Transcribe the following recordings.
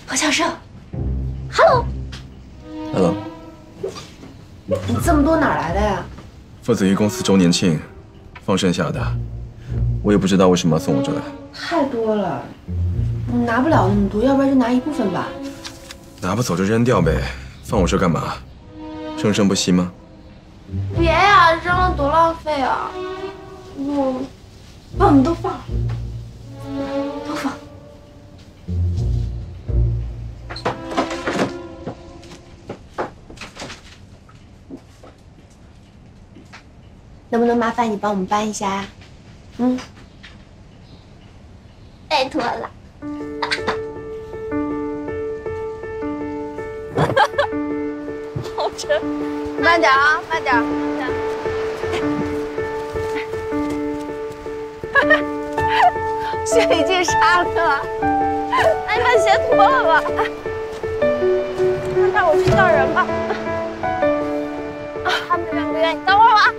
何教授 ，Hello。Hello。你这么多哪儿来的呀？父子鱼公司周年庆，放剩下的，我也不知道为什么要送我这来。太多了，你拿不了那么多，要不然就拿一部分吧。拿不走就扔掉呗，放我这干嘛？生生不息吗？别呀，扔了多浪费啊！把我们都放了，都放。能不能麻烦你帮我们搬一下呀？拜托了。好沉，慢点啊，慢点，慢点。鞋已经沙了，那你把鞋脱了吧。那我去叫人吧。他们愿不愿意？等会儿啊。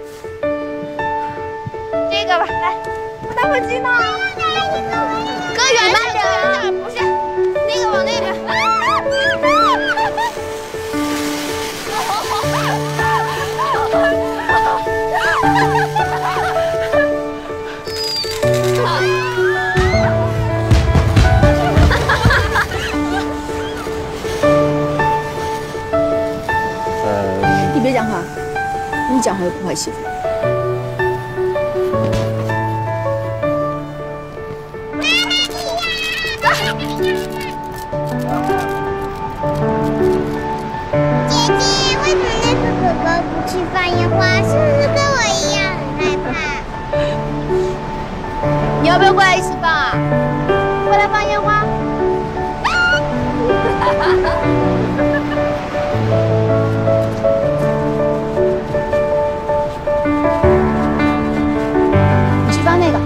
这个吧，来，我打火机呢？搁远点，不是，那个往那边。你别讲话，你讲话就不好欺负。去放烟花，是不是跟我一样很害怕？你要不要过来一起放啊？过来放烟花。你去放那个。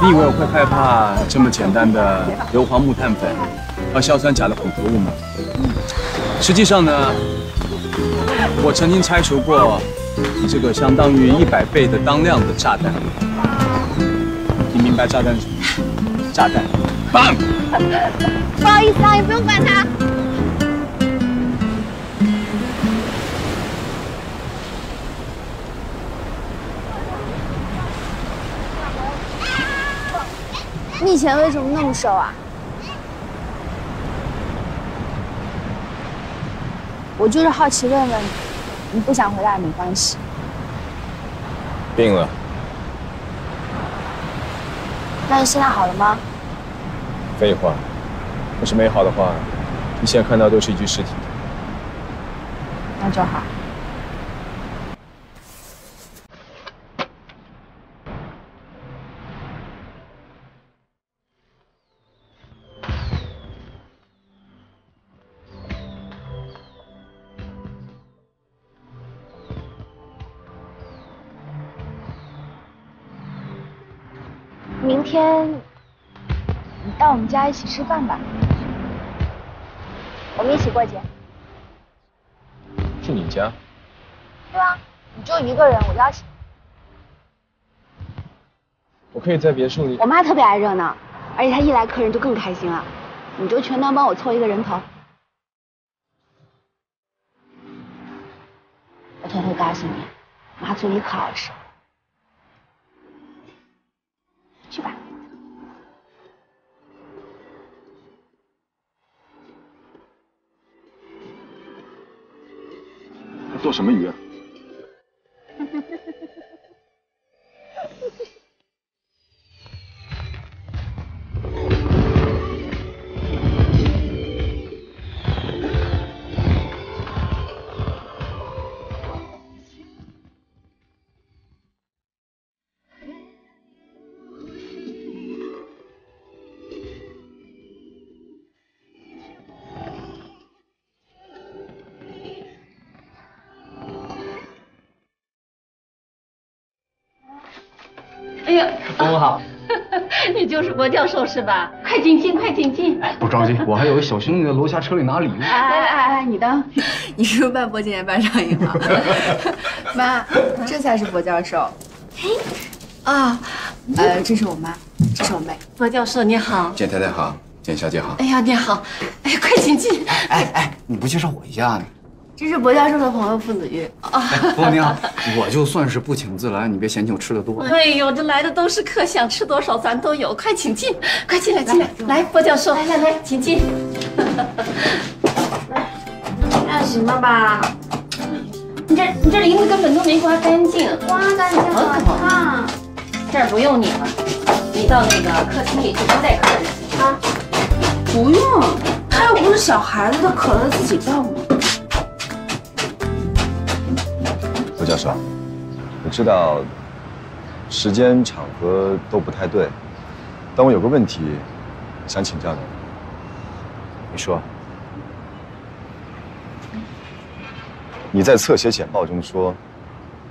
你以为我会害怕这么简单的硫磺木炭粉和硝酸钾的混合物吗？实际上呢，我曾经拆除过比这个相当于100倍的当量的炸弹。你明白炸弹是什么？炸弹，棒！不好意思啊，你不用管他。你以前为什么那么瘦啊？我就是好奇问问你，你不想回答也没关系。病了。那你现在好了吗？废话，要是没好的话，你现在看到都是一具尸体。那就好。明天你到我们家一起吃饭吧，我们一起过节。是你家？对啊，你就一个人，我邀请。我可以在别墅里。我妈特别爱热闹，而且她一来客人就更开心了。你就全当帮我凑一个人头。我偷偷告诉你，妈做鱼可好吃。去吧。做什么鱼啊？哎呀，中午好。你就是博教授是吧？快请进，快请进。哎，不着急，我还有个小兄弟在楼下车里拿礼物。哎，你等。你是不是办博今年办上瘾了？妈，这才是博教授。嘿，啊，这是我妈，这是我妹。博教授你好。简太太好，简小姐好。哎呀，你好。哎，快请进。哎，你不介绍我一下呢？这是博教授的朋友傅子玉。夫人你好，我就算是不请自来，你别嫌弃我吃的多。哎呦，这来的都是客，想吃多少咱都有。快请进，快进来，进来。来，博教授，来，请进。那行了吧？你这林子根本都没刮干净。刮干净了，烫。这儿不用你了，你到那个客厅里去招待客人啊。不用，他又不是小孩子，他渴了自己倒嘛。罗教授，我知道时间场合都不太对，但我有个问题想请教你。你说。你在侧写简报中说，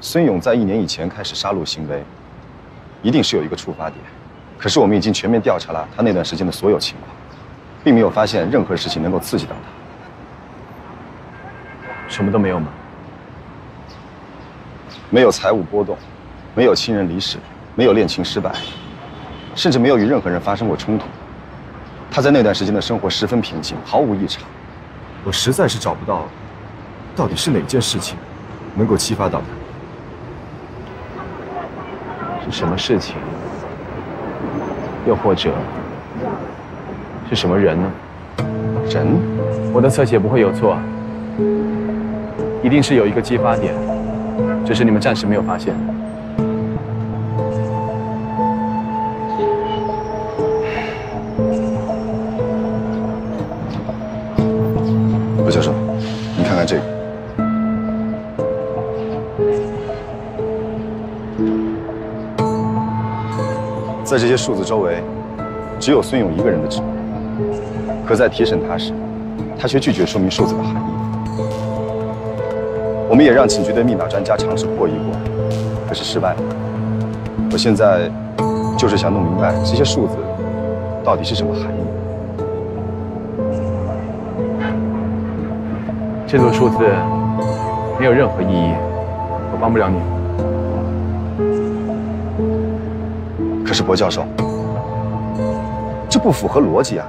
孙勇在1年以前开始杀戮行为，一定是有一个触发点。可是我们已经全面调查了他那段时间的所有情况，并没有发现任何事情能够刺激到他。什么都没有吗？没有财务波动，没有亲人离世，没有恋情失败，甚至没有与任何人发生过冲突。他在那段时间的生活十分平静，毫无异常。我实在是找不到，到底是哪件事情能够激发到他？是什么事情？又或者是什么人呢？人？我的侧写不会有错，一定是有一个激发点。只是你们暂时没有发现。罗教授，你看看这个，在这些数字周围，只有孙勇一个人的指纹。可在提审他时，他却拒绝说明数字的含义。我们也让警局的密码专家尝试破译过，可是失败了。我现在就是想弄明白这些数字到底是什么含义。这组数字没有任何意义，我帮不了你。可是博教授，这不符合逻辑啊！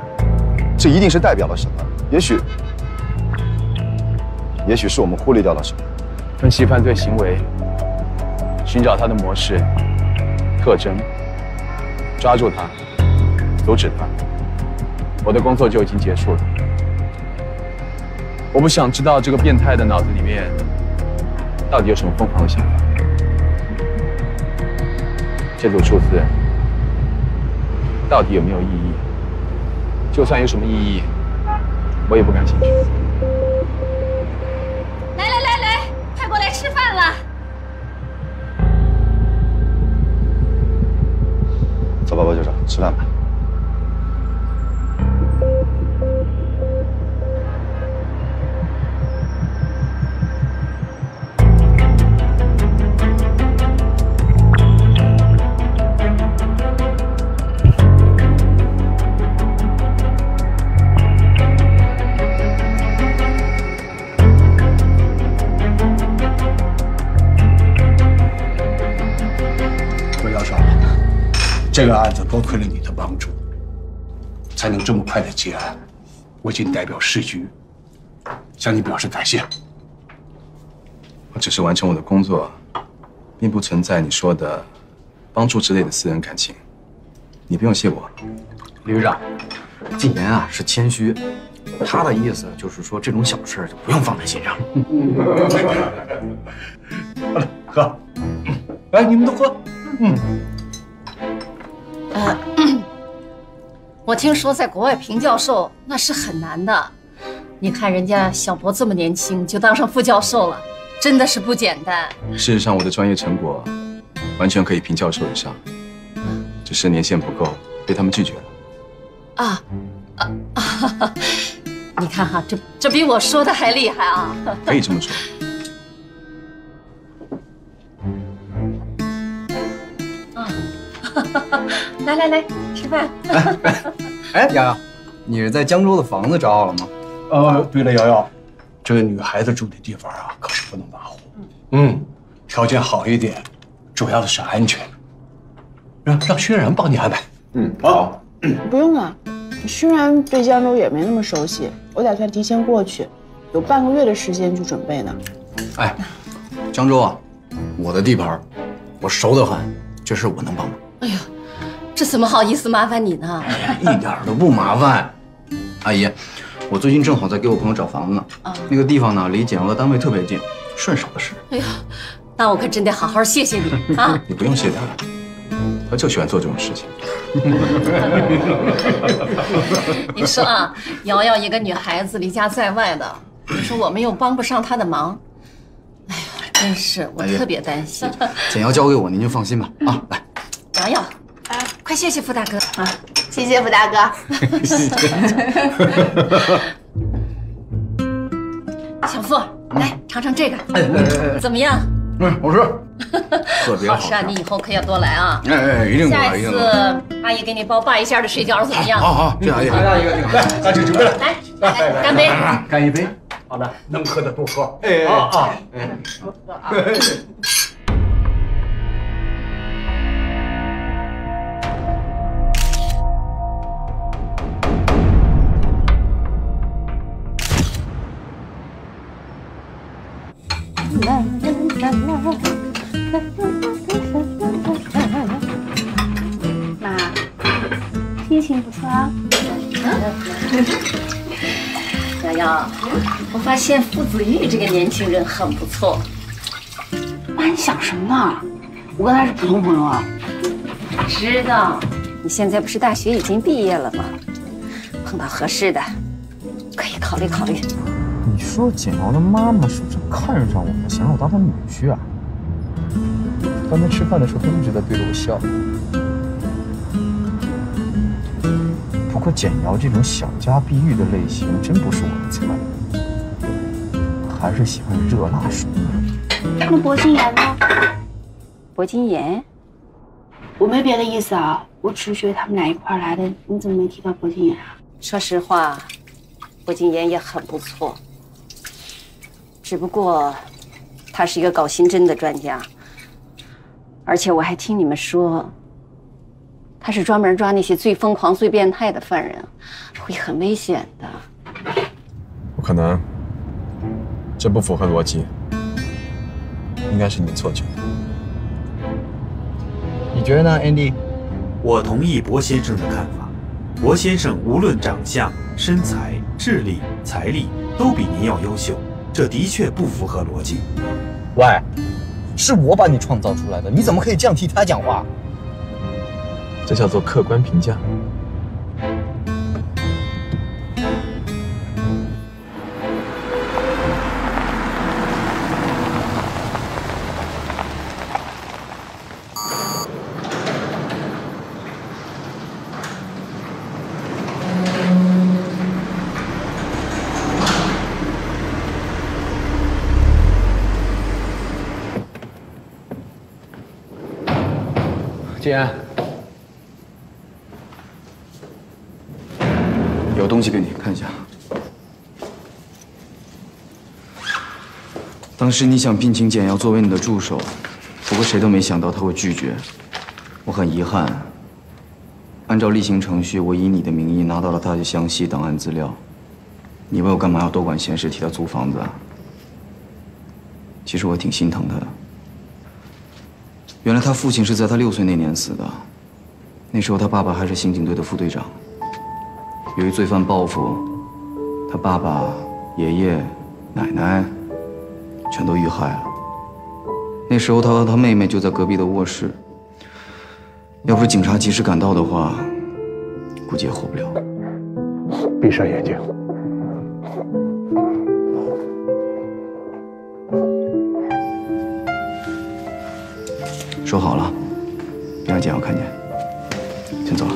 这一定是代表了什么？也许是我们忽略掉了什么。分析犯罪行为，寻找它的模式、特征，抓住它，阻止它。我的工作就已经结束了。我不想知道这个变态的脑子里面到底有什么疯狂的想法。这组数字到底有没有意义？就算有什么意义，我也不感兴趣。来，快过来吃饭了。走吧，博教授，吃饭吧。这个案子多亏了你的帮助，才能这么快的结案。我谨代表市局向你表示感谢。我只是完成我的工作，并不存在你说的帮助之类的私人感情，你不用谢我。李局长，禁言啊是谦虚，他的意思就是说这种小事就不用放在心上。好了，喝，来，你们都喝。我听说在国外评教授那是很难的，你看人家小博这么年轻就当上副教授了，真的是不简单。事实上，我的专业成果完全可以评教授以上，只是年限不够，被他们拒绝了。你看哈，这比我说的还厉害啊！可以这么说。来，吃饭。哎，瑶瑶，你是在江州的房子找好了吗？对了，瑶瑶，这个女孩子住的地方啊，可是不能马虎。条件好一点，主要的是安全。让轩然帮你安排。好。不用了，轩然对江州也没那么熟悉，我打算提前过去，有半个月的时间去准备呢。哎，江州啊，我的地盘，我熟得很，这事我能帮忙。哎呀，这怎么好意思麻烦你呢？哎呀，一点都不麻烦。阿姨，我最近正好在给我朋友找房子呢，那个地方呢离简瑶的单位特别近，顺手的事。哎呀，那我可真得好好谢谢你啊！你不用谢他，他就喜欢做这种事情。你说啊，瑶瑶一个女孩子离家在外的，你说我们又帮不上她的忙，哎呀，真是我特别担心。简瑶交给我，您就放心吧。啊，来，瑶瑶，快谢谢傅大哥啊！谢谢傅大哥。小傅，来尝尝这个，怎么样？好吃，特别好吃。好吃啊！你以后可要多来啊！哎，一定多来，下一次阿姨给你包大一馅的水饺怎么样？好，这阿姨，来，咱这准备了，来，干杯！干一杯。好的，能喝的多喝。妈，心情不错啊。瑶瑶，我发现傅子玉这个年轻人很不错。妈，你想什么呢？我跟他是普通朋友啊。知道，你现在不是大学已经毕业了吗？碰到合适的，可以考虑考虑。你说简瑶的妈妈是不是看上我了，想让我当她女婿啊？刚才吃饭的时候，她一直在对着我笑。不过简瑶这种小家碧玉的类型真不是我的菜，还是喜欢热辣爽。那薄金岩呢？薄金岩？我没别的意思啊，我只是觉得他们俩一块来的，你怎么没提到薄金岩啊？说实话，薄金岩也很不错，只不过他是一个搞刑侦的专家，而且我还听你们说，他是专门抓那些最疯狂、最变态的犯人，会很危险的。不可能，这不符合逻辑，应该是你的错觉。你觉得呢 ，Andy？ 我同意薄先生的看法。薄先生无论长相、身材、智力、财力都比您要优秀，这的确不符合逻辑。喂，是我把你创造出来的，你怎么可以这样替他讲话？这叫做客观评价。简安，有东西给你看一下。当时你想聘请简瑶作为你的助手，不过谁都没想到他会拒绝。我很遗憾，按照例行程序，我以你的名义拿到了他的详细档案资料。你问我干嘛要多管闲事，替他租房子啊？其实我挺心疼他的。原来他父亲是在他6岁那年死的，那时候他爸爸还是刑警队的副队长。由于罪犯报复，他爸爸、爷爷、奶奶全都遇害了。那时候他和他妹妹就在隔壁的卧室。 要不是警察及时赶到的话，估计也活不了。闭上眼睛。收好了，别让简瑶看见。先走了。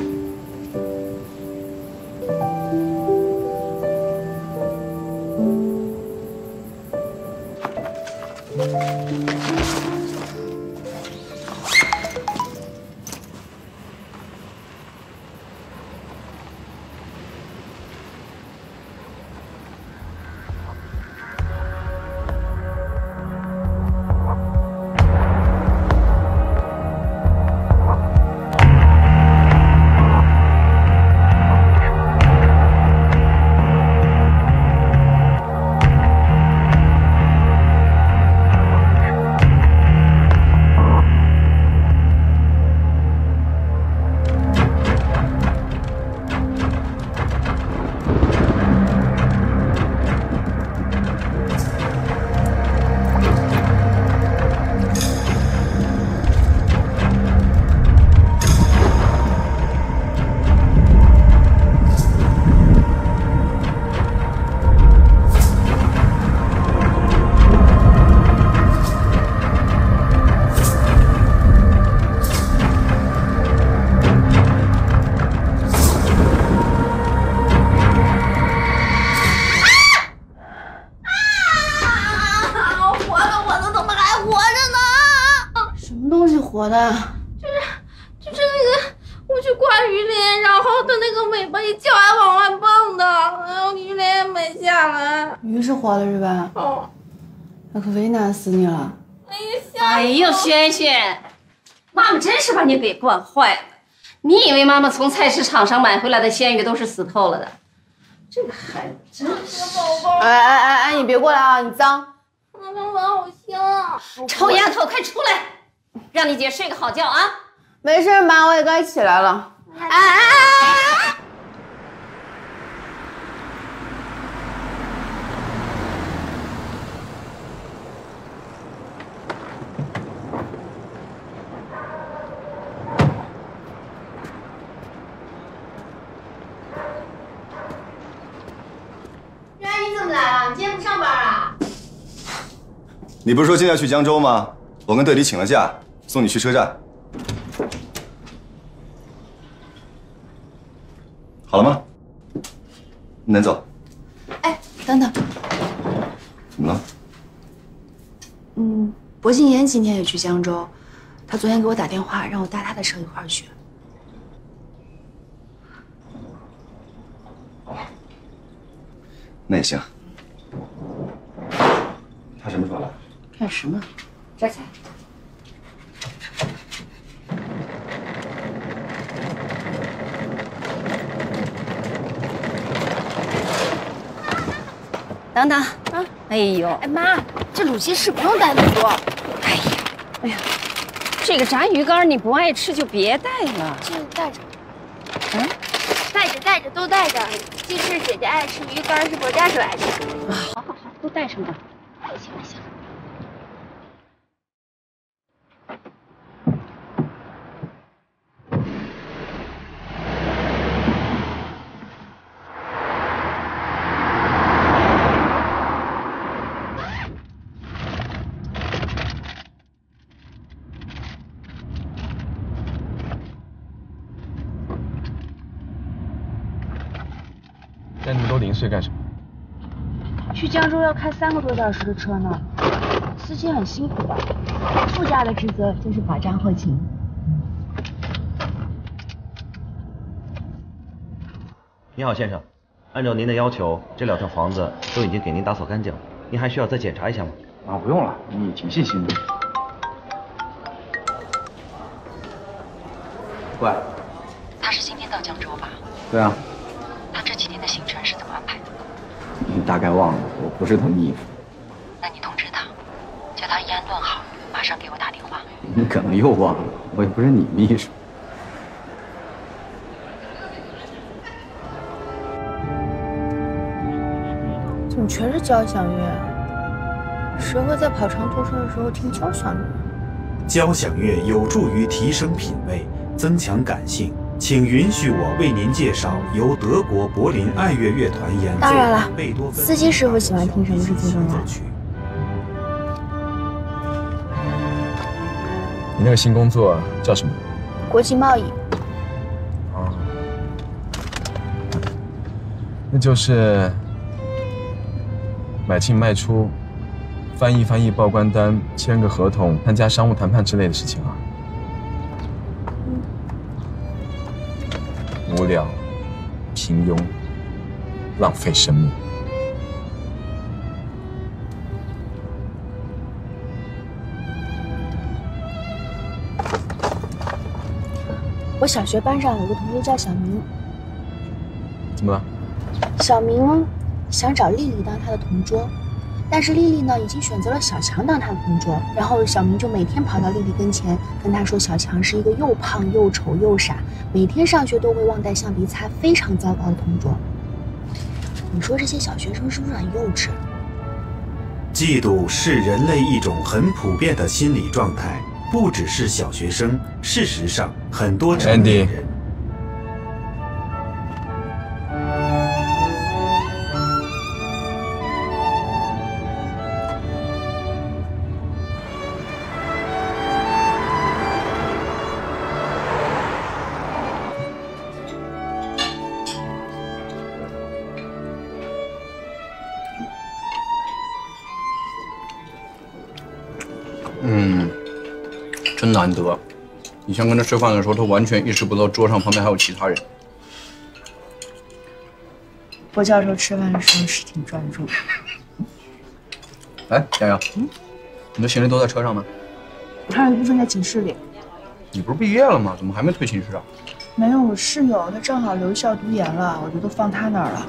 活的，就是那个，我去挂鱼鳞，然后它那个尾巴一翘还往外蹦的，然后鱼鳞也没下来。鱼是活的是吧？哦，那可为难死你了。哎呦，萱萱，妈妈真是把你给惯坏了。你以为妈妈从菜市场上买回来的鲜鱼都是死透了的？这个孩子真是……哎，你别过来啊，你脏。妈妈碗好香啊！臭丫头，快出来！让你姐睡个好觉啊！没事妈，我也该起来了。哎！月儿，你怎么来了？你今天不上班啊？你不是说今天要去江州吗？我跟队里请了假，送你去车站。好了吗？你能走。哎，等等，怎么了？薄敬言今天也去江州，他昨天给我打电话，让我搭他的车一块儿去。那也行。他什么时候来？干什么？这才。等等啊！哎呦，哎妈，这卤鸡翅不用带那么多。哎呀，这个炸鱼干你不爱吃就别带了。这带着。嗯，带着都带着。鸡翅姐姐爱吃，鱼干是薄家水爱吃。好，都带上吧。行。带那么多零碎干什么？去江州要开3个多小时的车呢，司机很辛苦的。副驾的职责就是把账后勤。你好，先生，按照您的要求，这2套房子都已经给您打扫干净了，您还需要再检查一下吗？啊，不用了，你挺细心的。乖。他是今天到江州吧？对啊。他这几天的行程是怎么安排的？你大概忘了，我不是他秘书。那你通知他，叫他一安顿好，马上给我打电话。你可能又忘了，我也不是你秘书。怎么全是交响乐？谁会在跑长途车的时候听交响乐？交响乐有助于提升品味，增强感性。请允许我为您介绍由德国柏林爱乐乐团演奏。当然了，司机师傅喜欢听什么是最重要的。你那个新工作叫什么？国际贸易。哦，那就是买进卖出、翻译报关单、签个合同、参加商务谈判之类的事情啊。无聊、平庸、浪费生命。我小学班上有个同学叫小明。怎么了？小明想找丽丽当他的同桌，但是丽丽呢已经选择了小强当他的同桌。然后小明就每天跑到丽丽跟前，跟她说小强是一个又胖又丑又傻，每天上学都会忘带橡皮擦，非常糟糕的同桌。你说这些小学生是不是很幼稚？嫉妒是人类一种很普遍的心理状态，不只是小学生，事实上很多成年人。真难得。以前跟他吃饭的时候，他完全意识不到桌上旁边还有其他人。郭教授吃饭的时候是挺专注的。哎，洋洋，你的行李都在车上吗？还有一部分在寝室里。你不是毕业了吗？怎么还没退寝室啊？没有，我室友他正好留校读研了，我就都放他那儿了。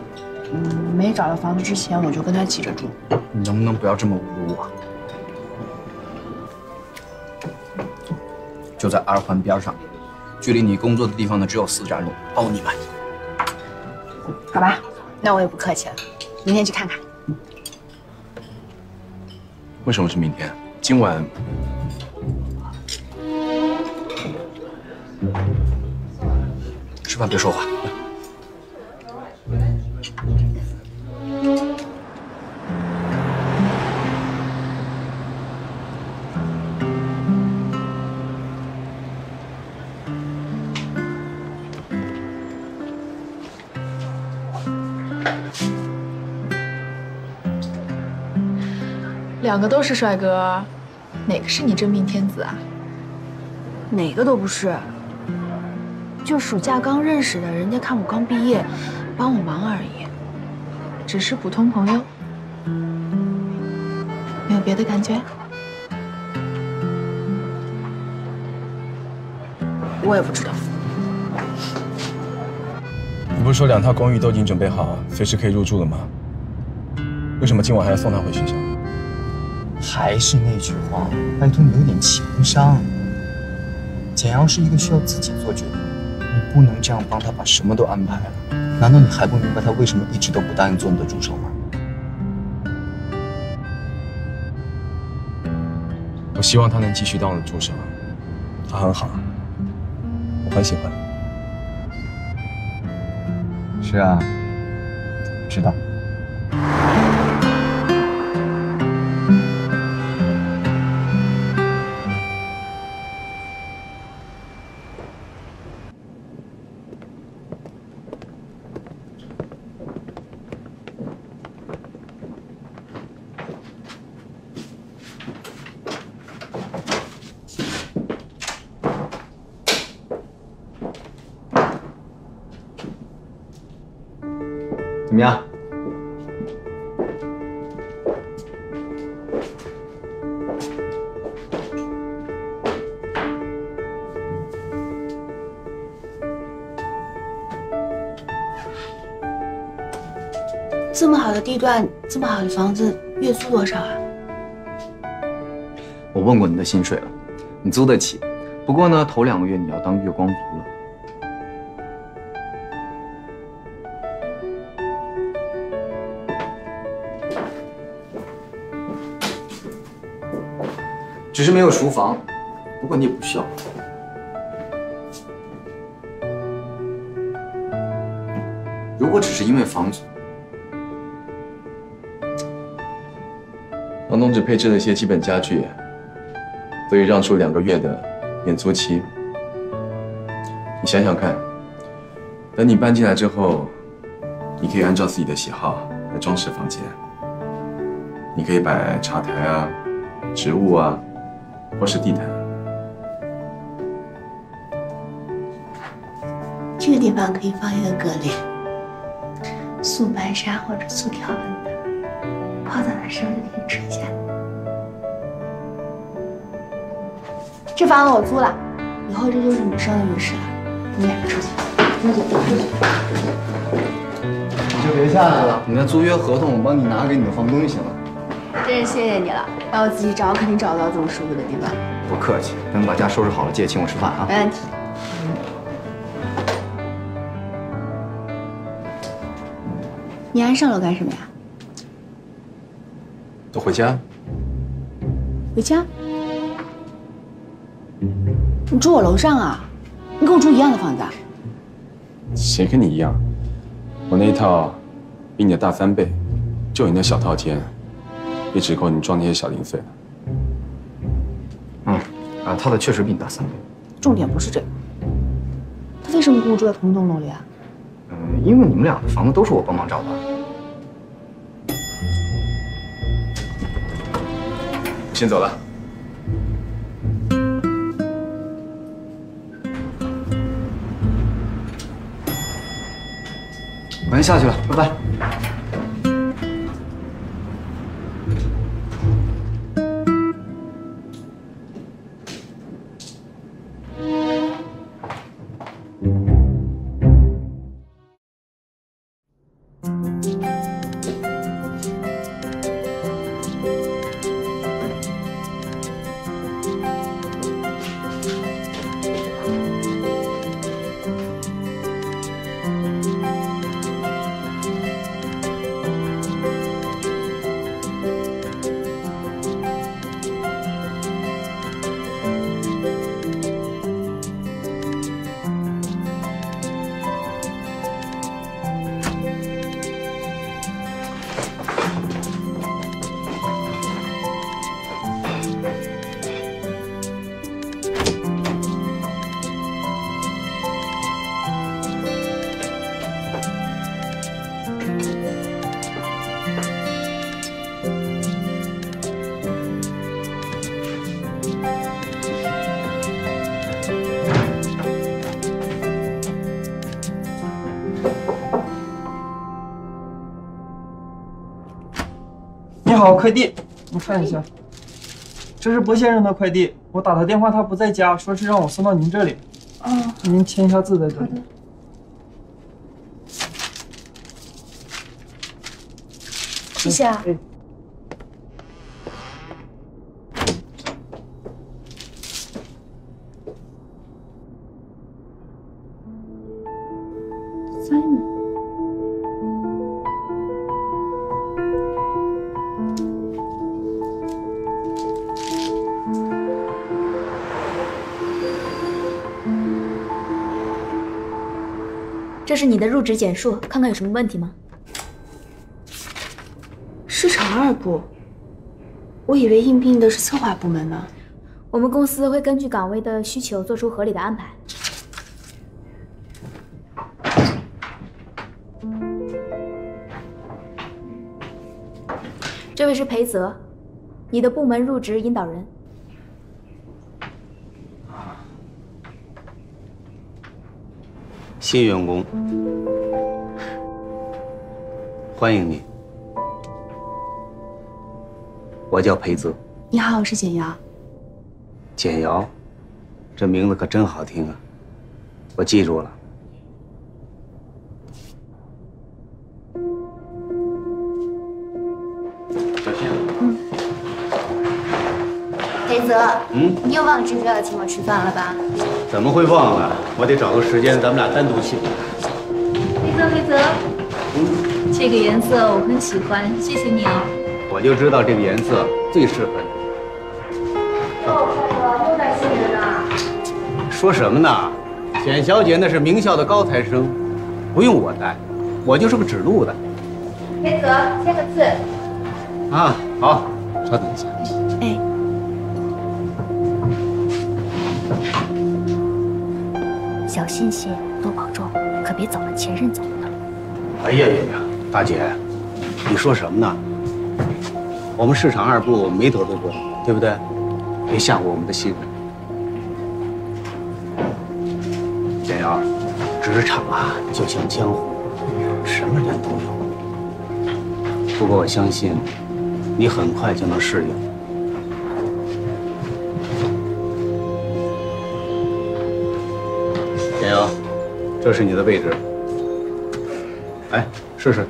没找到房子之前，我就跟他挤着住。你能不能不要这么侮辱我？就在二环边上，距离你工作的地方呢只有4站路，包你买。好吧，那我也不客气了，明天去看看。为什么是明天？今晚吃饭别说话。2个都是帅哥，哪个是你真命天子啊？哪个都不是，就暑假刚认识的，人家看我刚毕业，帮我忙而已。只是普通朋友，没有别的感觉？我也不知道。你不是说2套公寓都已经准备好，随时可以入住了吗？为什么今晚还要送他回学校？还是那句话，拜托你有点情商。简阳是一个需要自己做决定的，你不能这样帮他把什么都安排了。难道你还不明白他为什么一直都不答应做你的助手吗？我希望他能继续当我的助手，他很好，我很喜欢。是啊，知道。怎么样？这么好的地段，这么好的房子，月租多少啊？我问过你的薪水了，你租得起。不过呢，头2个月你要当月光族了。只是没有厨房，不过你也不需要。如果只是因为房租，房东只配置了些基本家具，所以让出2个月的免租期。你想想看，等你搬进来之后，你可以按照自己的喜好来装饰房间。你可以摆茶台啊、植物啊，或是地毯。这个地方可以放一个格帘，素白纱或者素条纹的，泡澡的时候就可以垂下来。这房子我租了，以后这就是女生的浴室了。你们2个出去，出去。你就别下去了，你的租约合同我帮你拿给你的房东就行了。真是谢谢你了，要我自己找，肯定找不到这么舒服的地方。不客气，等把家收拾好了，记得请我吃饭啊。没问题。你还上楼干什么呀？都回家。回家？你住我楼上啊？你跟我住一样的房子啊？谁跟你一样？我那一套比你的大3倍，就你那小套间，也只够你装那些小零碎的。他的确实比你大3倍。重点不是这个，他为什么跟我住在同一栋楼里啊？因为你们俩的房子都是我帮忙找的。先走了。我先下去了，拜拜。你好，快递，你看一下，这是薄先生的快递，我打他电话，他不在家，说是让我送到您这里。哦，您签一下字在这里。谢谢啊。Simon。这是你的入职简述，看看有什么问题吗？市场2部，我以为应聘的是策划部门呢。我们公司会根据岗位的需求做出合理的安排。这位是裴泽，你的部门入职引导人。新员工，欢迎你。我叫裴泽。你好，我是简瑶。简瑶，这名字可真好听啊！我记住了。黑泽，你又忘了蜘蛛要请我吃饭了吧？怎么会忘了？我得找个时间，咱们俩单独请。黑泽，这个颜色我很喜欢，谢谢你哦。我就知道这个颜色最适合你。哟，黑泽有点吸引人啊。说什么呢？简小姐那是名校的高材生，不用我带，我就是个指路的。黑泽，签个字。啊，好，稍等一下。哎。小心些，多保重，可别走了前任走的。哎呀呀呀，大姐，你说什么呢？我们市场2部没得罪过你，对不对？别吓唬我们的新人。简瑶，职场啊，就像江湖，什么人都有。不过我相信，你很快就能适应。简瑶，这是你的位置。哎，试试。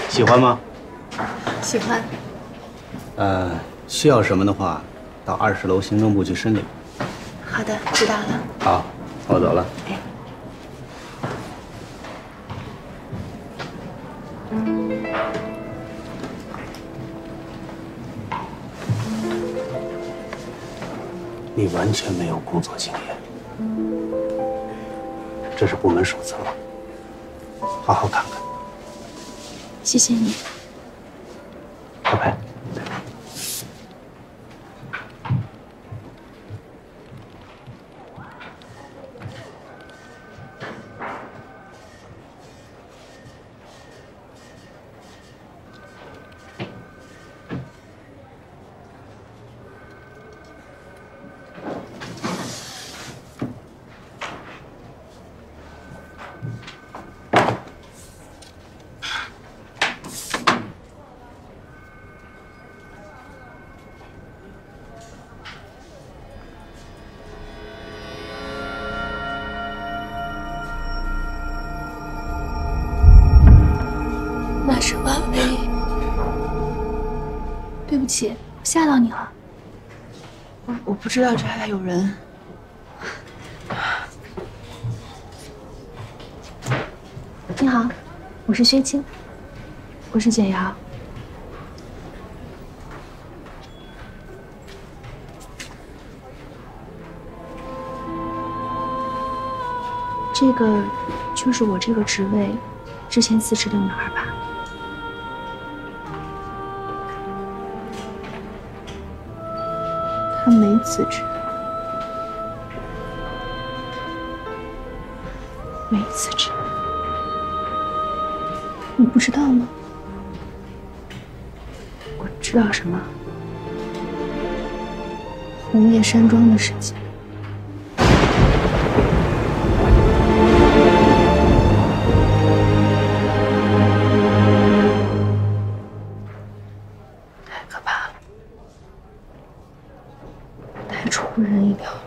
喜欢吗？喜欢。需要什么的话，到20楼行政部去申领。好的，知道了。好，我走了。哎。你完全没有工作经验，这是部门手册，好好看看。谢谢你。拜拜。那是婉薇，对不起，吓到你了。我不知道这还有人。你好，我是薛青，我是简瑶。这个就是我这个职位之前辞职的女孩吧？她没辞职，没辞职，你不知道吗？我知道什么？红叶山庄的事情。出乎人意料了。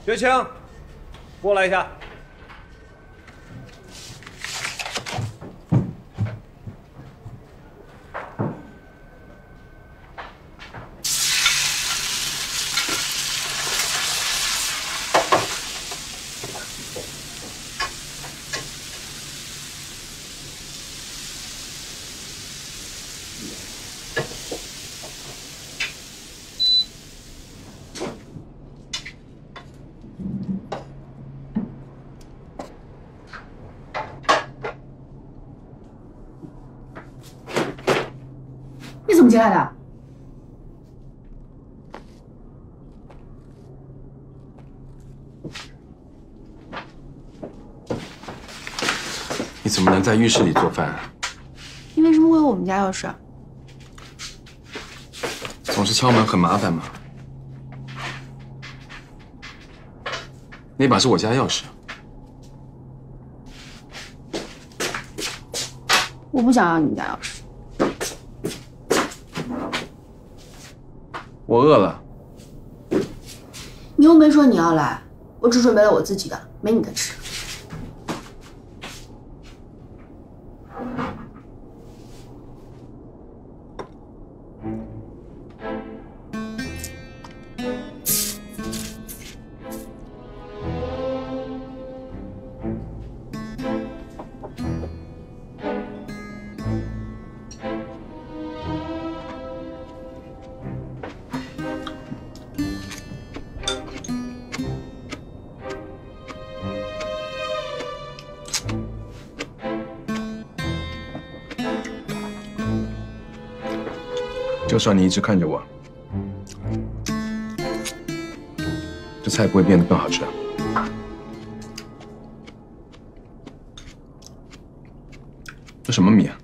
薛青，过来一下。你怎么进来的？你怎么能在浴室里做饭？你为什么会有我们家钥匙？总是敲门很麻烦吗？那把是我家钥匙。我不想要你们家钥匙。我饿了。你又没说你要来，我只准备了我自己的，没你的吃。就算你一直看着我，这菜不会变得更好吃。这什么米啊？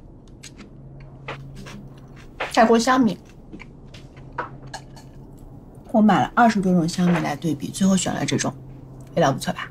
泰国香米。我买了20多种香米来对比，最后选了这种，味道不错吧？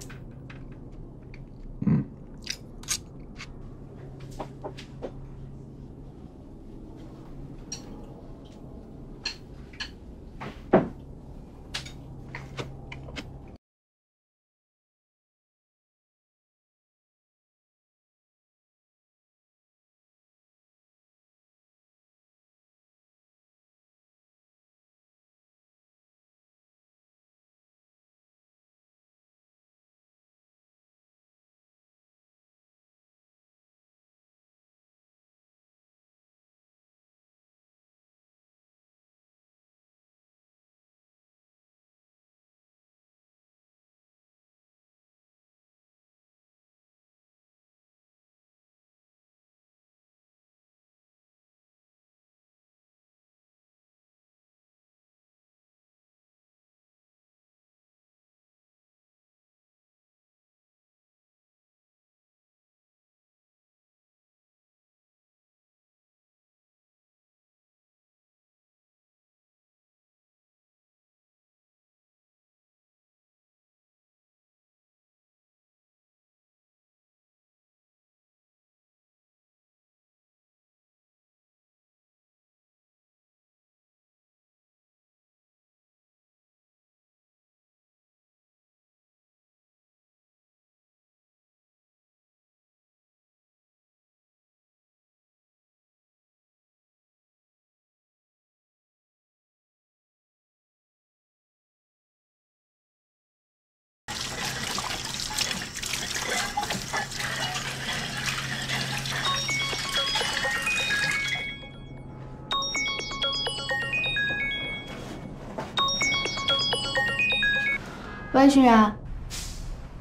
喂，欣然，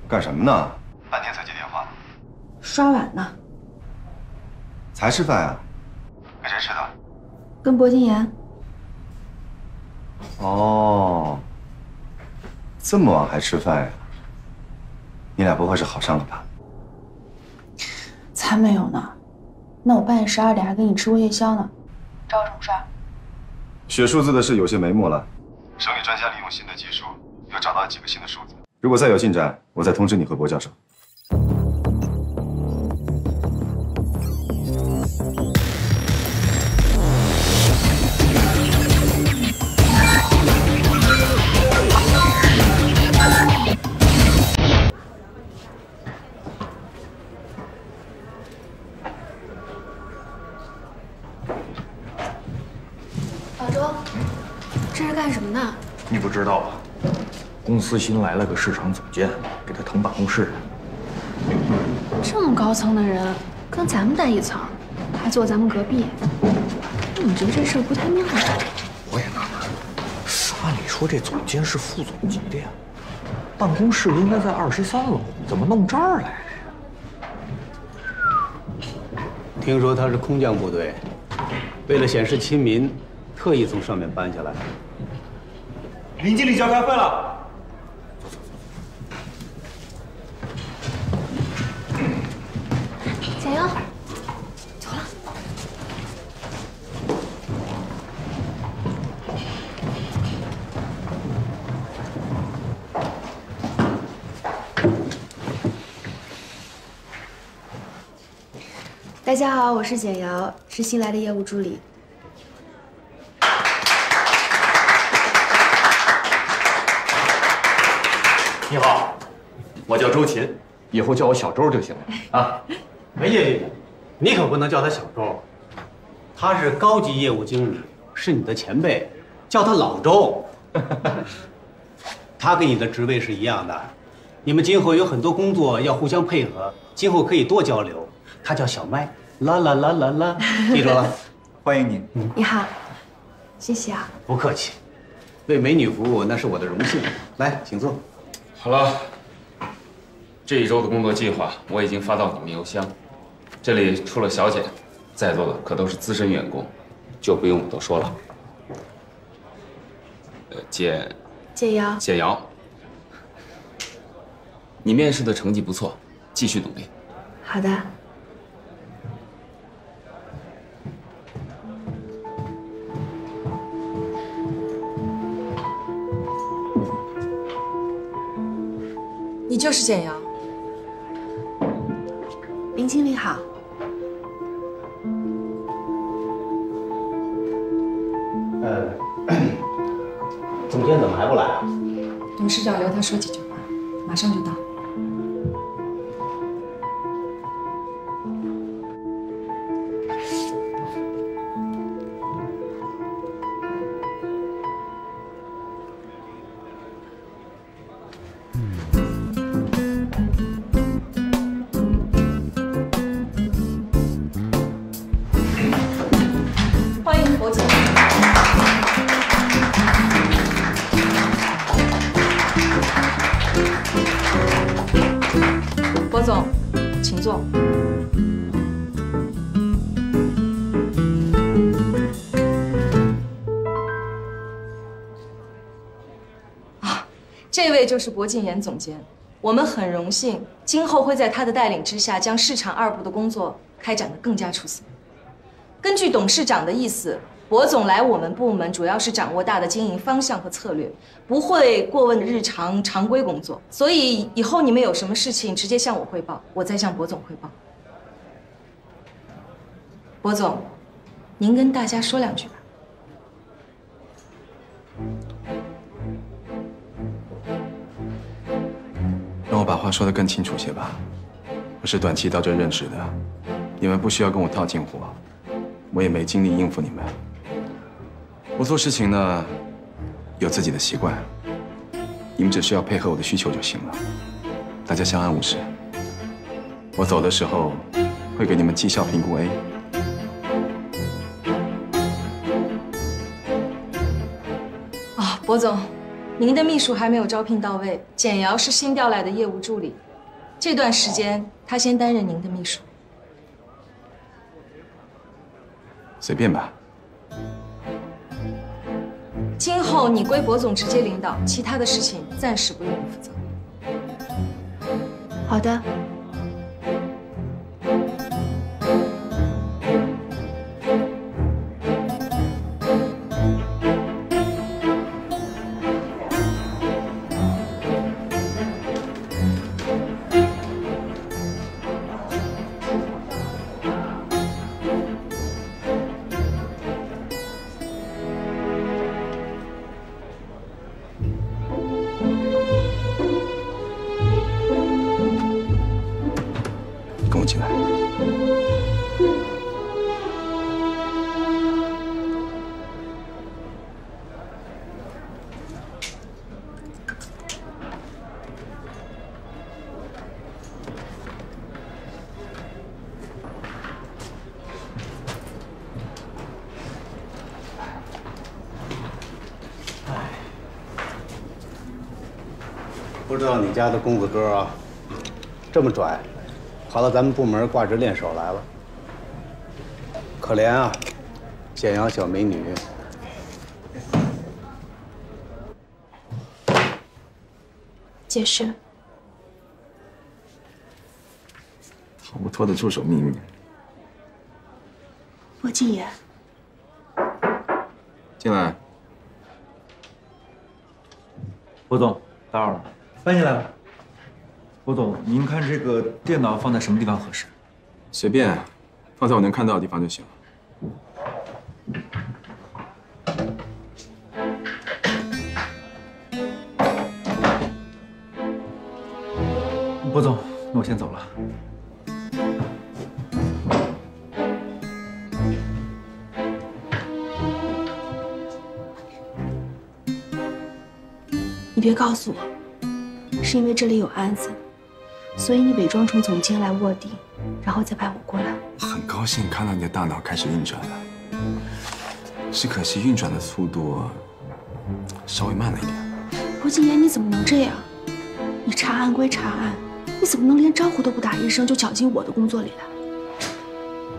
干什么呢？半天才接电话。刷碗呢。才吃饭呀？跟谁吃的？跟薄金言。哦，这么晚还吃饭呀？你俩不会是好上了吧？才没有呢。那我半夜12点还跟你吃过夜宵呢，找我什么事儿？写数字的事有些眉目了，省里专家利用新的技术，又找到了几个新的数字。如果再有进展，我再通知你和薄教授。老周，这是干什么呢？你不知道吧？公司新来了个市场总监，给他腾办公室。这么高层的人，跟咱们待一层，还坐咱们隔壁，我怎么觉得这事儿不太妙啊？我也纳闷，按理说这总监是副总级的呀，办公室应该在23楼，怎么弄这儿来了呀？听说他是空降部队，为了显示亲民，特意从上面搬下来。林经理就要开会了。加油！走了。大家好，我是简瑶，是新来的业务助理。你好，我叫周琴，以后叫我小周就行了啊。没业绩，你可不能叫他小周，他是高级业务经理，是你的前辈，叫他老周。他跟你的职位是一样的，你们今后有很多工作要互相配合，今后可以多交流。他叫小麦，啦啦啦啦啦，记住了。欢迎你。你好，谢谢啊。不客气，为美女服务那是我的荣幸。来，请坐。好了，这一周的工作计划我已经发到你们邮箱。这里除了小简，在座的可都是资深员工，就不用我多说了。简瑶，你面试的成绩不错，继续努力。好的。你就是简瑶。林经理好。总监怎么还不来啊？董事长留他说几句话，马上就到。欢迎博总。博总，请坐。这位就是薄敬言总监，我们很荣幸，今后会在他的带领之下，将市场2部的工作开展得更加出色。根据董事长的意思，薄总来我们部门主要是掌握大的经营方向和策略，不会过问日常常规工作。所以以后你们有什么事情直接向我汇报，我再向薄总汇报。薄总，您跟大家说2句吧。让我把话说得更清楚些吧。我是短期到这任职的，你们不需要跟我套近乎，我也没精力应付你们。我做事情呢，有自己的习惯，你们只需要配合我的需求就行了。大家相安无事。我走的时候会给你们绩效评估 A。薄总，您的秘书还没有招聘到位，简瑶是新调来的业务助理，这段时间她先担任您的秘书。随便吧。今后你归薄总直接领导，其他的事情暂时不用你负责。好的。跟我进来。不知道你家的公子哥啊，这么拽，跑到咱们部门挂职练手来了。可怜啊，简阳小美女。解释。逃不脱的助手命运。薄敬言，进来。薄总，打扰了。搬进来了。薄总，您看这个电脑放在什么地方合适？随便，放在我能看到的地方就行。薄总，那我先走了。你别告诉我，是因为这里有案子，所以你伪装成总监来卧底，然后再派我过来。很高兴看到你的大脑开始运转了，只可惜运转的速度稍微慢了一点。薄景言，你怎么能这样？你查案归查案，你怎么能连招呼都不打一声就搅进我的工作里来？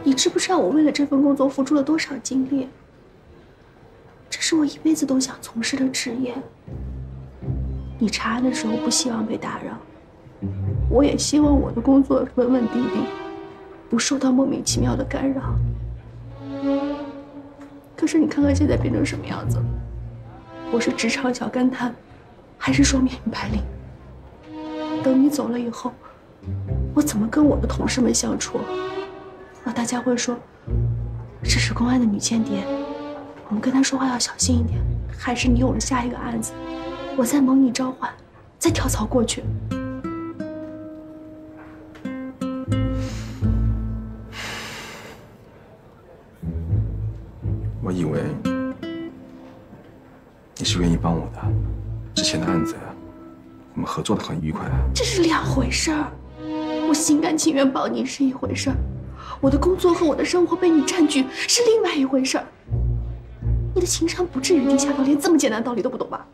你知不知道我为了这份工作付出了多少精力？这是我一辈子都想从事的职业。你查案的时候不希望被打扰，我也希望我的工作稳稳定定，不受到莫名其妙的干扰。可是你看看现在变成什么样子了？我是职场小干探，还是双面人白领？等你走了以后，我怎么跟我的同事们相处？大家会说这是公安的女间谍，我们跟她说话要小心一点。还是你有了下一个案子，我再蒙你召唤，再跳槽过去。我以为你是愿意帮我的，之前的案子我们合作的很愉快。这是两回事儿，我心甘情愿帮你是一回事儿，我的工作和我的生活被你占据是另外一回事儿。你的情商不至于低下到连这么简单的道理都不懂吧？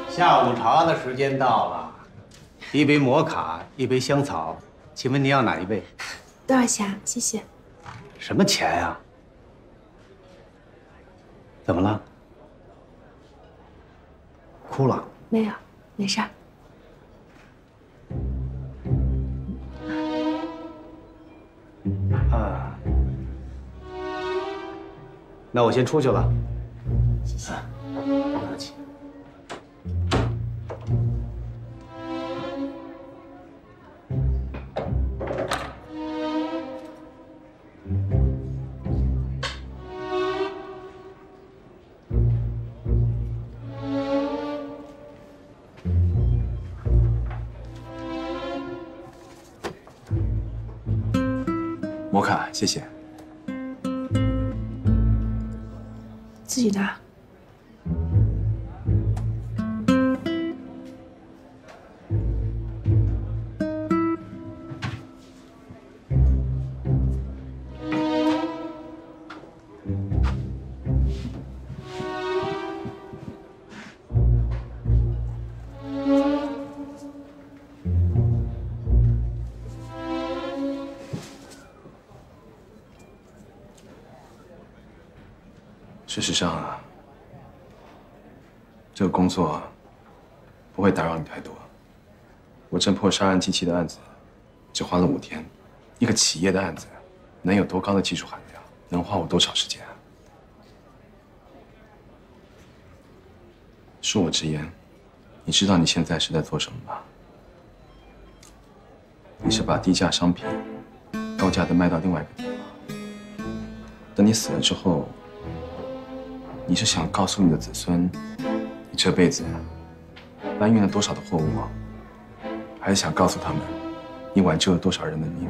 下午茶的时间到了，一杯摩卡，一杯香草，请问您要哪一杯？多少钱？谢谢。什么钱呀？怎么了？哭了？没有，没事儿。啊，那我先出去了。谢谢。不客气。摩卡，谢谢。自己的。事实上啊，这个工作不会打扰你太多。我侦破杀人机器的案子，只花了5天。一个企业的案子，能有多高的技术含量，能花我多少时间啊？恕我直言，你知道你现在是在做什么吗？你是把低价商品高价的卖到另外一个地方。等你死了之后，你是想告诉你的子孙，你这辈子搬运了多少的货物，还是想告诉他们，你挽救了多少人的命？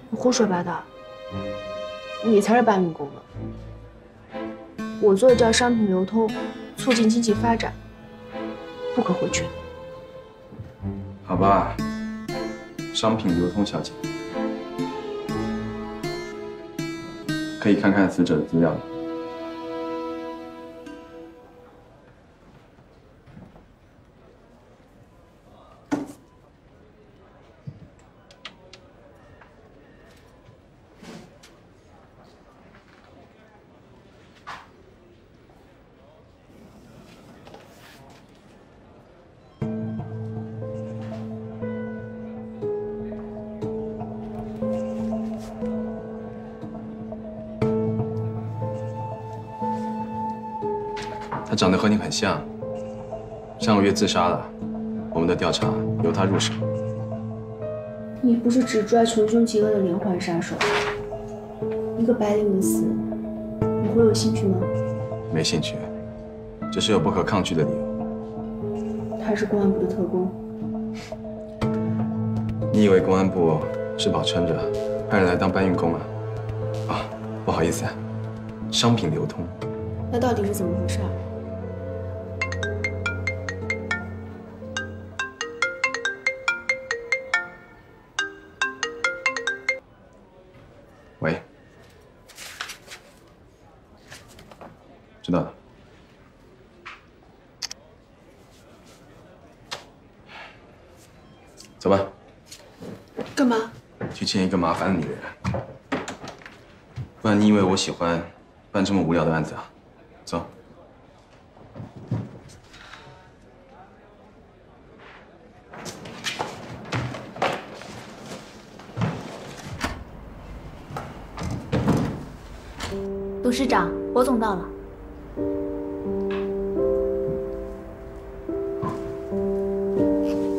你胡说八道！你才是搬运工呢。我做的叫商品流通，促进经济发展，不可或缺。好吧，商品流通小姐。可以看看死者的资料。他长得和你很像，上个月自杀了。我们的调查由他入手。你不是只抓穷凶极恶的连环杀手，一个白领的死，你会有兴趣吗？没兴趣，只是有不可抗拒的理由。他是公安部的特工。你以为公安部吃饱撑着，派人来当搬运工啊？啊，不好意思，商品流通。那到底是怎么回事？喂，知道了。走吧。干嘛？去见一个麻烦的女人，不然你以为我喜欢办这么无聊的案子啊？走。董事长，博总到了。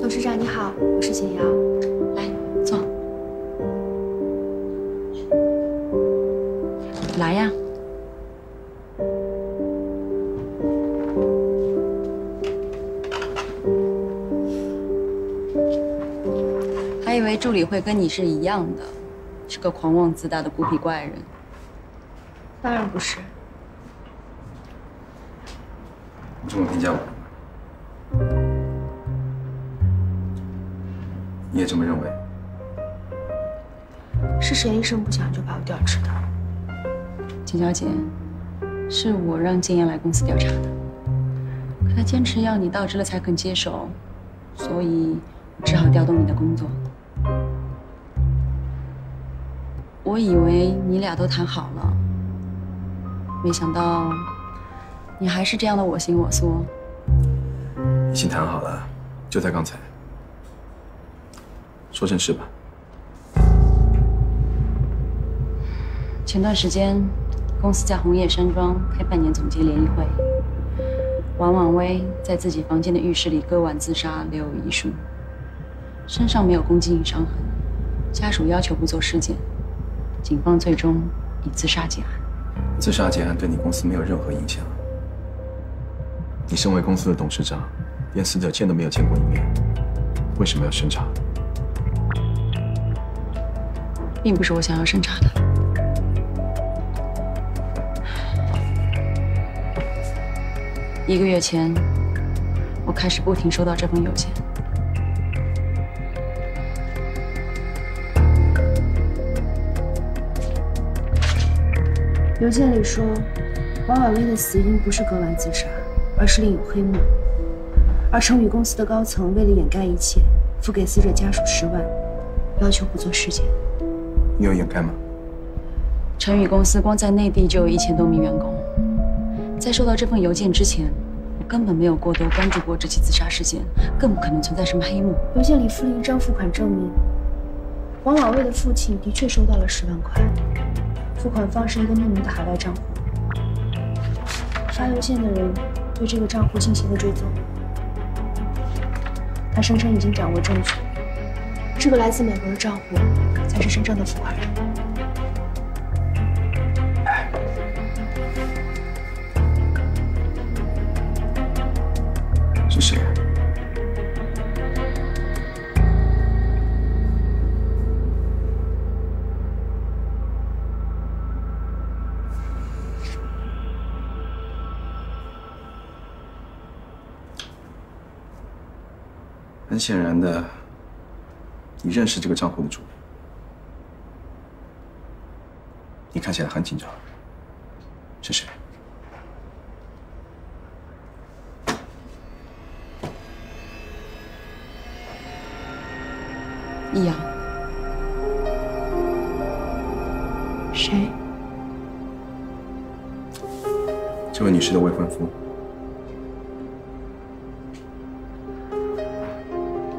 董事长你好，我是简瑶。来，坐。来呀。还以为助理会跟你是一样的，是个狂妄自大的孤僻怪人。当然不是。你这么评价我？你也这么认为？是谁一声不响就把我调职的？简小姐，是我让建言来公司调查的，可他坚持要你到职了才肯接手，所以我只好调动你的工作。我以为你俩都谈好了，没想到你还是这样的我行我素。已经谈好了，就在刚才。说正事吧。前段时间，公司在红叶山庄开半年总结联谊会，王婉薇在自己房间的浴室里割腕自杀，留有遗书，身上没有攻击性伤痕，家属要求不做尸检，警方最终以自杀结案。自杀结案对你公司没有任何影响。你身为公司的董事长，连死者见都没有见过一面，为什么要审查？并不是我想要审查的。1个月前，我开始不停收到这封邮件。邮件里说，王婉薇的死因不是割腕自杀，而是另有黑幕。而成宇公司的高层为了掩盖一切，付给死者家属10万，要求不做尸检。你有掩盖吗？成宇公司光在内地就有1000多名员工。在收到这份邮件之前，我根本没有过多关注过这起自杀事件，更不可能存在什么黑幕。邮件里附了一张付款证明，王婉薇的父亲的确收到了10万块，付款方是一个匿名的海外账户。发邮件的人对这个账户进行了追踪，他声称已经掌握证据，这个来自美国的账户才是真正的付款人。是谁？很显然的，你认识这个账户的主人。你看起来很紧张，是谁？易阳。谁？这位女士的未婚夫。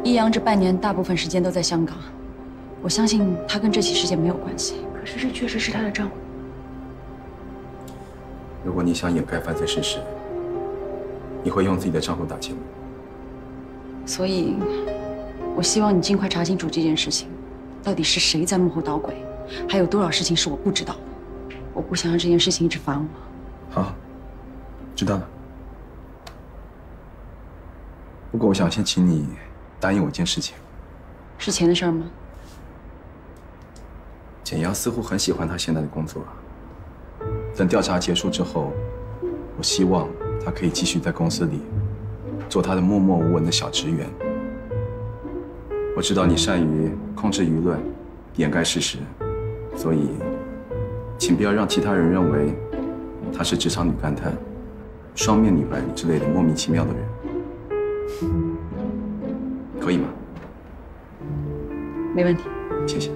易阳这半年大部分时间都在香港，我相信他跟这起事件没有关系。可是这确实是他的账户。如果你想掩盖犯罪事实，你会用自己的账户打钱吗？所以，我希望你尽快查清楚这件事情，到底是谁在幕后捣鬼，还有多少事情是我不知道的。我不想让这件事情一直烦我。好，知道了。不过我想先请你答应我一件事情。是钱的事儿吗？简瑶似乎很喜欢她现在的工作。等调查结束之后，我希望她可以继续在公司里做她的默默无闻的小职员。我知道你善于控制舆论，掩盖事实，所以请不要让其他人认为她是职场女干探、双面女白领之类的莫名其妙的人，可以吗？没问题。谢谢。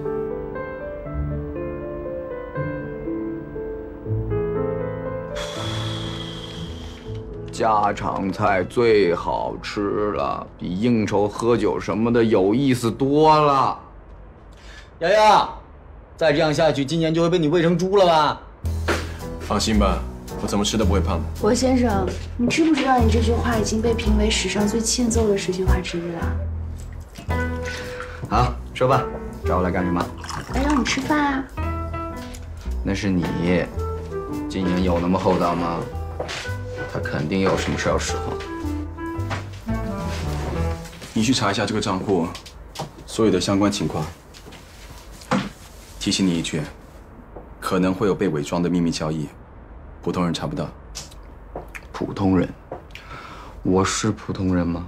家常菜最好吃了，比应酬喝酒什么的有意思多了。瑶瑶，再这样下去，今年就会被你喂成猪了吧？放心吧，我怎么吃都不会胖的。博先生，你知不知道你这句话已经被评为史上最欠揍的10句话之一了？好，说吧，找我来干什么？来让你吃饭啊。那是你，今年有那么厚道吗？他肯定有什么事要使唤。你去查一下这个账户所有的相关情况。提醒你一句，可能会有被伪装的秘密交易，普通人查不到。普通人？我是普通人吗？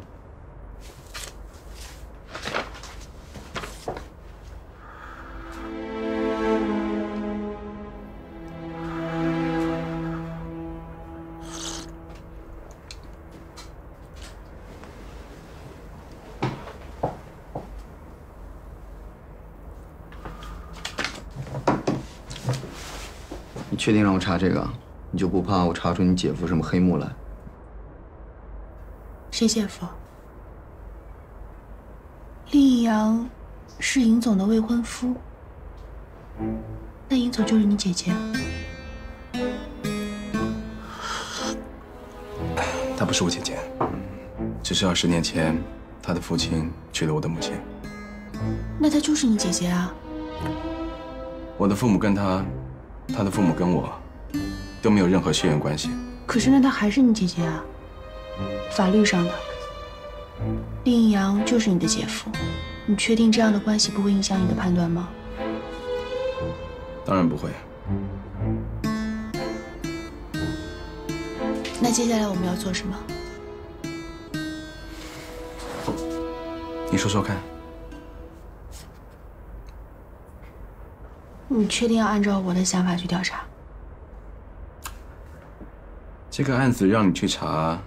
你确定让我查这个？你就不怕我查出你姐夫什么黑幕来？谁姐夫？厉一阳是尹总的未婚夫，那尹总就是你姐姐。她不是我姐姐，只是20年前她的父亲娶了我的母亲。那她就是你姐姐啊？我的父母跟她的父母跟我都没有任何血缘关系。可是那她还是你姐姐啊，法律上的。厉一阳就是你的姐夫，你确定这样的关系不会影响你的判断吗？当然不会。那接下来我们要做什么？你说说看。你确定要按照我的想法去调查？这个案子让你去查，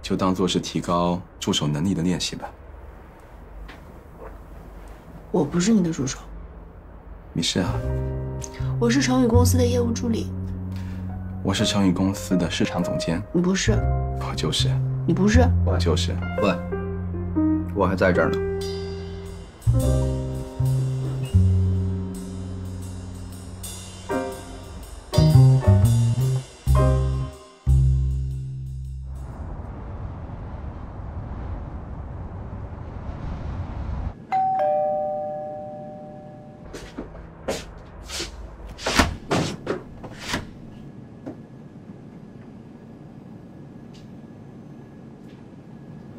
就当做是提高助手能力的练习吧。我不是你的助手。你是啊。我是成宇公司的业务助理。我是成宇公司的市场总监。你不是。我就是。你不是。我就是。喂，我还在这儿呢。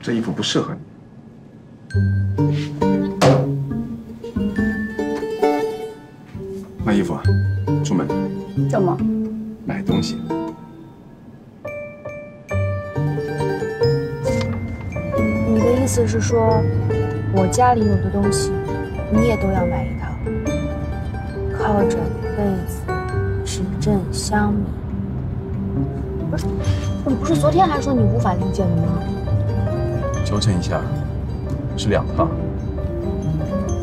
这衣服不适合你。换衣服啊，出门。干嘛？买东西。你的意思是说，我家里有的东西，你也都要买一套？靠枕、被子、指针、香米。不是，你不是昨天还说你无法理解的吗？纠正一下，是2套。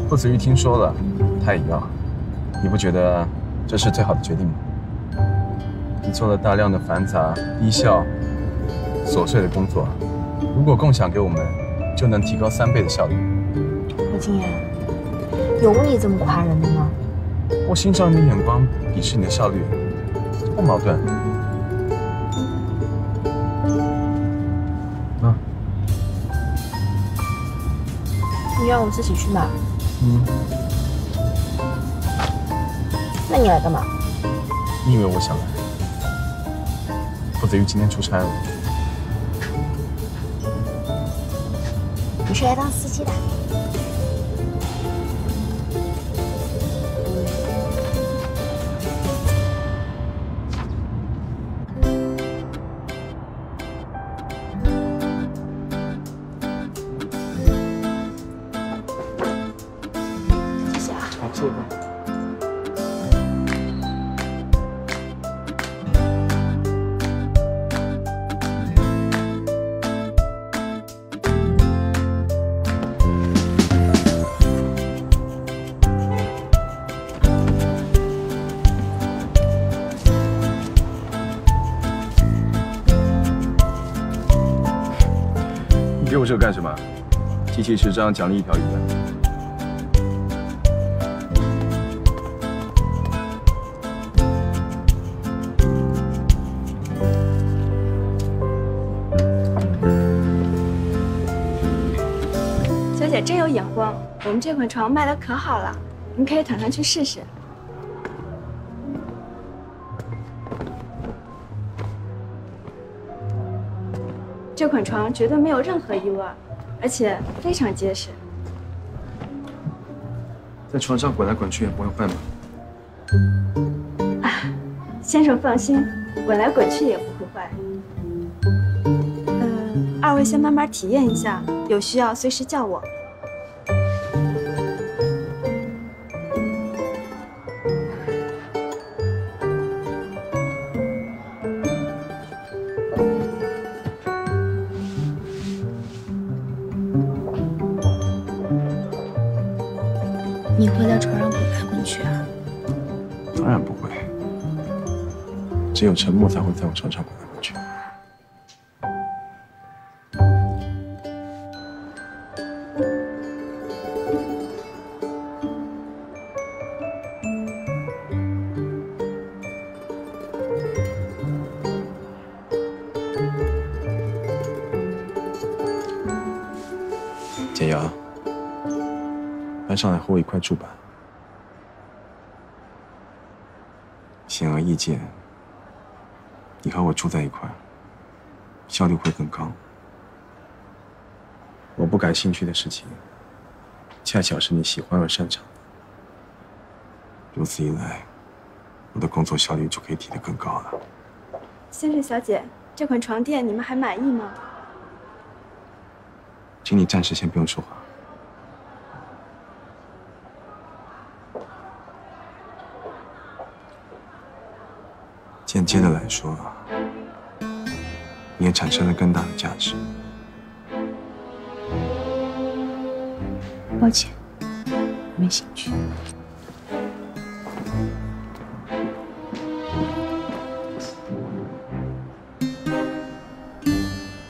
傅子玉听说了，他也要。你不觉得这是最好的决定吗？你做了大量的繁杂、低效、琐碎的工作，如果共享给我们，就能提高3倍的效率。何金言，有你这么夸人的吗？我欣赏你的眼光，鄙视你的效率，不矛盾。你让我自己去买。嗯。那你来干嘛？你以为我想来？不子玉今天出差了。你是来当司机的？谢谢啊。好，谢谢。你给我这个干什么？集齐10张，奖励1条鱼蛋。小姐真有眼光，我们这款床卖的可好了，您可以躺上去试试。这款床绝对没有任何异味，而且非常结实。在床上滚来滚去也不会坏吗？先生放心，滚来滚去也不会坏。二位先慢慢体验一下，有需要随时叫我。你会在床上滚来滚去啊？当然不会，只有沉默才会在我床上滚来滚去。简瑶，搬上来和我一块住吧。显而易见，你和我住在一块，效率会更高。我不感兴趣的事情，恰巧是你喜欢而擅长的。如此一来，我的工作效率就可以提得更高了。先生、小姐，这款床垫你们还满意吗？请你暂时先不用说话。间接的来说，你也产生了更大的价值。抱歉，没兴趣。